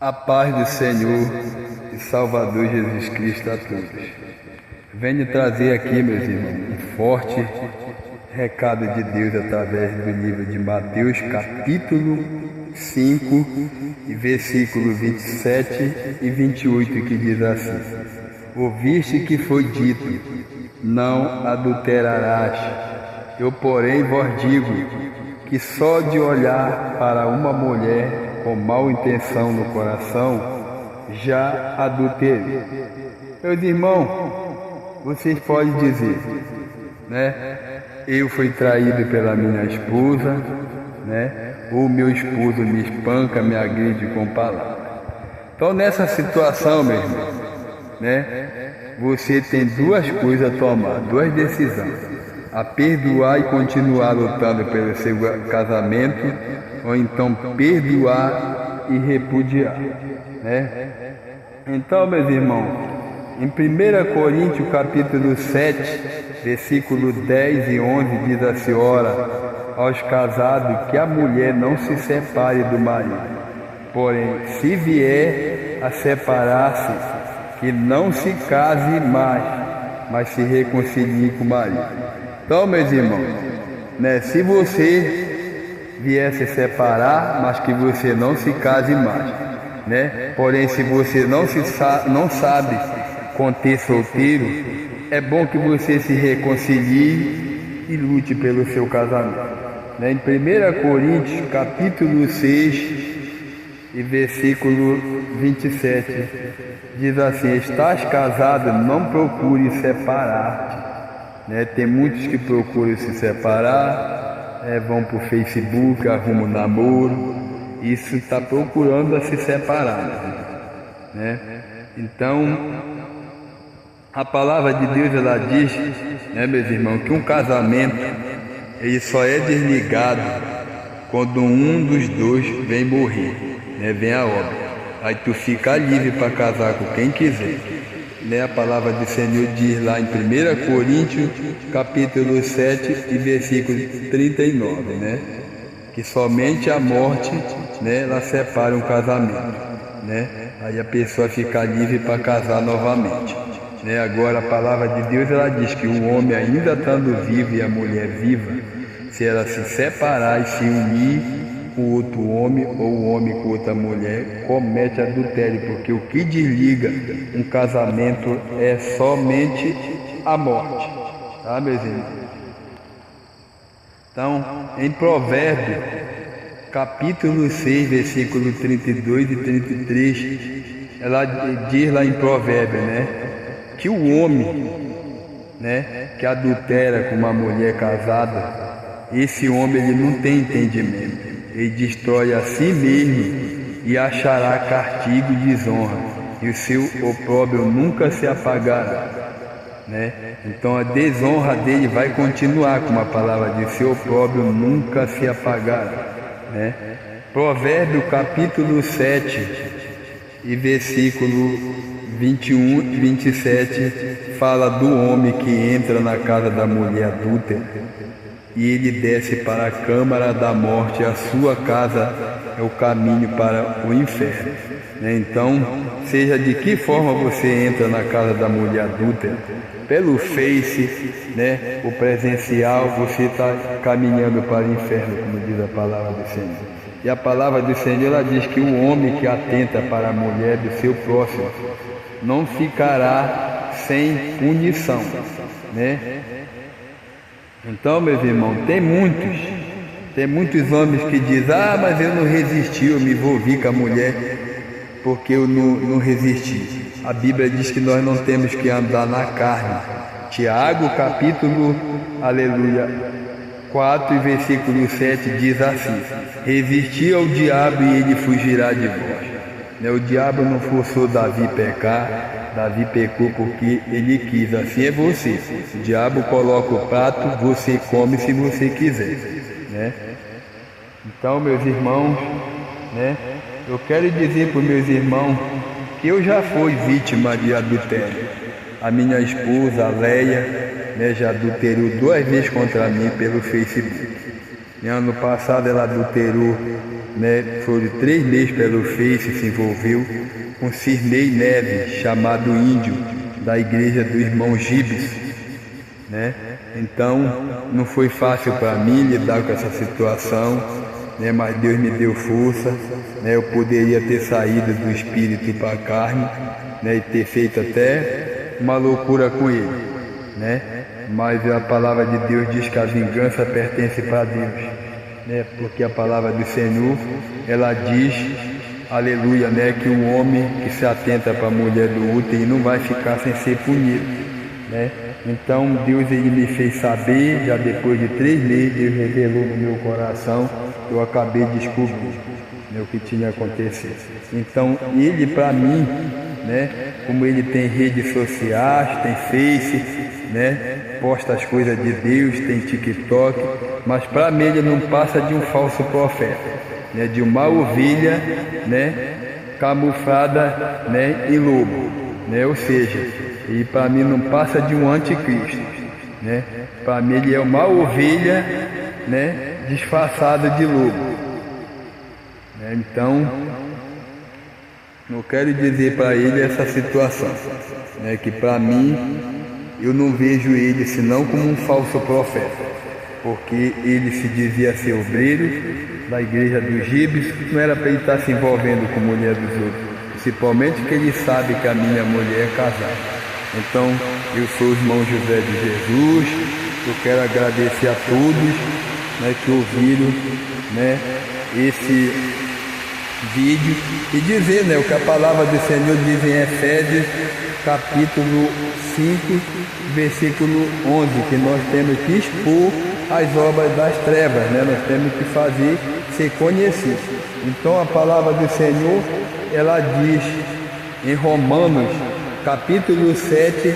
A paz do Senhor e Salvador Jesus Cristo a todos. Venho trazer aqui, meus irmãos, um forte recado de Deus através do livro de Mateus, capítulo 5, e versículo 27 e 28, que diz assim: Ouviste que foi dito, não adulterarás. Eu, porém, vos digo que só de olhar para uma mulher com mal intenção no coração, já adulterei. Meus irmãos, vocês podem dizer, né? Eu fui traído pela minha esposa, né? Ou meu esposo me espanca, me agride com palavras. Então, nessa situação, meu irmão, né? Você tem duas coisas a tomar, duas decisões: a perdoar e continuar lutando pelo seu casamento, ou então perdoar e repudiar, né? Então, meus irmãos, em 1 Coríntios capítulo 7, versículo 10 e 11, diz a senhora aos casados que a mulher não se separe do marido, porém, se vier a separar-se, que não se case mais, mas se reconcilie com o marido. Então, meus irmãos, né, se você vier se separar, mas que você não se case mais, né? Porém, se você não sabe conter solteiro, é bom que você se reconcilie e lute pelo seu casamento, né? Em 1 Coríntios capítulo 6 e versículo 27 diz assim: Estás casado, não procure separar-te, né? Tem muitos que procuram se separar, vão para o Facebook, arrumam um namoro, isso está procurando se separar, né? Então, a palavra de Deus, ela diz, né, meus irmãos, que um casamento ele só é desligado quando um dos dois vem morrer, né, vem a óbito. Aí tu fica livre para casar com quem quiser, né? A palavra do Senhor diz lá em 1 Coríntios capítulo 7 e versículo 39, né? Que somente a morte, né, ela separa um casamento, né? Aí a pessoa fica livre para casar novamente, né? Agora a palavra de Deus, ela diz que o homem, ainda estando vivo, e a mulher viva, se ela se separar e se unir com outro homem, ou o homem com outra mulher, comete adultério, porque o que desliga um casamento é somente a morte, tá, meus irmãos? Então, em Provérbios capítulo 6, versículo 32 e 33, ela diz lá em Provérbios, né, que o homem, né, que adultera com uma mulher casada, esse homem ele não tem entendimento, ele destrói a si mesmo e achará castigo e desonra, e o seu opróbrio nunca se apagará, né? Então a desonra dele vai continuar, como a palavra diz, seu opróbrio nunca se apagará, né? Provérbio capítulo 7 e versículo 21 e 27 fala do homem que entra na casa da mulher adúltera e ele desce para a câmara da morte, a sua casa é o caminho para o inferno, né? Então, seja de que forma você entra na casa da mulher adúltera, pelo Face, né, o presencial, você está caminhando para o inferno, como diz a palavra do Senhor. E a palavra do Senhor, ela diz que o homem que atenta para a mulher do seu próximo não ficará sem punição, né? Então, meus irmãos, tem muitos homens que dizem: mas eu não resisti, eu me envolvi com a mulher porque eu não resisti. A Bíblia diz que nós não temos que andar na carne. Tiago capítulo, aleluia, 4 e versículo 7 diz assim: Resisti ao diabo e ele fugirá de vós. O diabo não forçou Davi a pecar, Davi pecou porque ele quis, assim é você. O diabo coloca o prato, você come se você quiser, né? Então, meus irmãos, né, eu quero dizer para os meus irmãos que eu já fui vítima de adultério. A minha esposa, a Leia, né, já adulterou 2 vezes contra mim pelo Facebook. Ano passado ela adulterou né, foi 3 meses pelo Face, se envolveu com Cirnei Neves, chamado Índio, da igreja do irmão Gibes, né? Então não foi fácil para mim lidar com essa situação, né? Mas Deus me deu força, né? Eu poderia ter saído do espírito para a carne, né? E ter feito até uma loucura com ele, né? Mas a palavra de Deus diz que a vingança pertence para Deus, né? Porque a palavra do Senhor, ela diz, aleluia, né? Que o homem que se atenta para a mulher do útero não vai ficar sem ser punido, né? Então Deus, ele me fez saber, já depois de 3 meses, Deus revelou no meu coração, eu acabei de descobrir, né, o que tinha acontecido. Então ele, para mim, né, como ele tem redes sociais, tem Face, né, posta as coisas de Deus, tem TikTok, mas para mim ele não passa de um falso profeta, né, de uma ovelha, né, camuflada, né, em lobo, né, ou seja, e para mim não passa de um anticristo, né? Para mim ele é uma ovelha, né, disfarçada de lobo, né? Então não quero dizer para ele essa situação, né, que para mim eu não vejo ele senão como um falso profeta, porque ele se dizia ser obreiro da igreja dos Gibes, não era para ele estar se envolvendo com a mulher dos outros, principalmente que ele sabe que a minha mulher é casada. Então, eu sou o irmão José de Jesus, eu quero agradecer a todos, né, que ouviram, né, esse vídeo e dizer, né, o que a palavra do Senhor diz em Efésios, capítulo 5, versículo 11, que nós temos que expor as obras das trevas, né, nós temos que fazer ser conhecido. Então, a palavra do Senhor, ela diz em Romanos, capítulo 7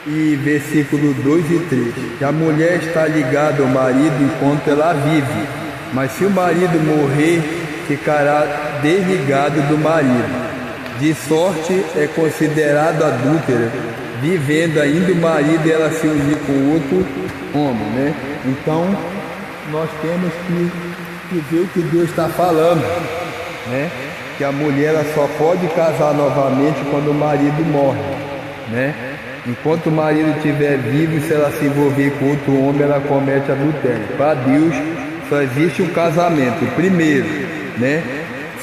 e versículo 2 e 3, que a mulher está ligada ao marido enquanto ela vive, mas se o marido morrer, ficará desligado do marido. De sorte é considerado adúltera, vivendo ainda o marido e ela se unir com outro homem, né? Então, nós temos que ver o que Deus está falando, né? Que a mulher ela só pode casar novamente quando o marido morre, né? Enquanto o marido estiver vivo, se ela se envolver com outro homem, ela comete adultério. Para Deus só existe um casamento. Primeiro, né?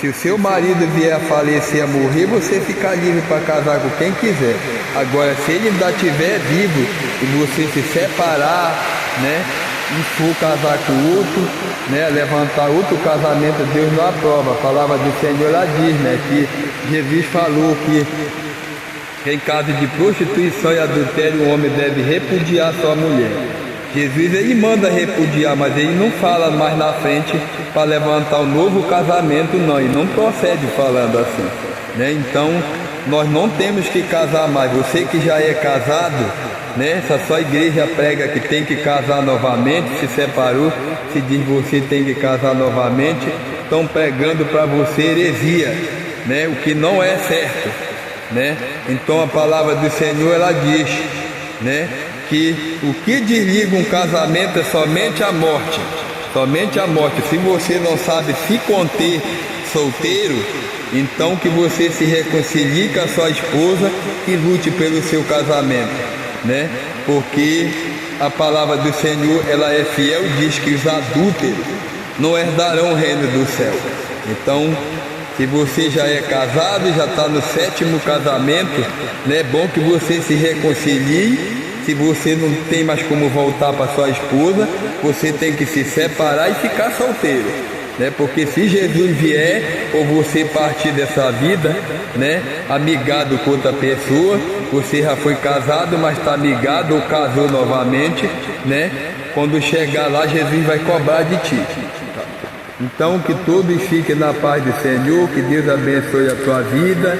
Se o seu marido vier a falecer, a morrer, você fica livre para casar com quem quiser. Agora, se ele ainda estiver vivo e você se separar, né, e for casar com outro, né, levantar outro casamento, Deus não aprova. A palavra do Senhor, ela diz, né, que Jesus falou que em caso de prostituição e adultério, o homem deve repudiar sua mulher. Jesus, ele manda repudiar, mas ele não fala mais na frente para levantar um novo casamento, não, e não procede falando assim, né? Então, nós não temos que casar mais. Você que já é casado, né? Essa só igreja prega que tem que casar novamente, se separou, se diz você tem que casar novamente, estão pregando para você heresia, né? O que não é certo, né? Então a palavra do Senhor, ela diz, né, que o que desliga um casamento é somente a morte, somente a morte. Se você não sabe se conter solteiro, então que você se reconcilie com a sua esposa e lute pelo seu casamento, né? Porque a palavra do Senhor, ela é fiel, diz que os adúlteros não herdarão o reino do céu. Então, se você já é casado, já está no 7º casamento, né, é bom que você se reconcilie. Se você não tem mais como voltar para sua esposa, você tem que se separar e ficar solteiro, né? Porque se Jesus vier ou você partir dessa vida, né, amigado com outra pessoa, você já foi casado, mas está amigado ou casou novamente, né? Quando chegar lá, Jesus vai cobrar de ti. Então, que todos fiquem na paz do Senhor, que Deus abençoe a tua vida.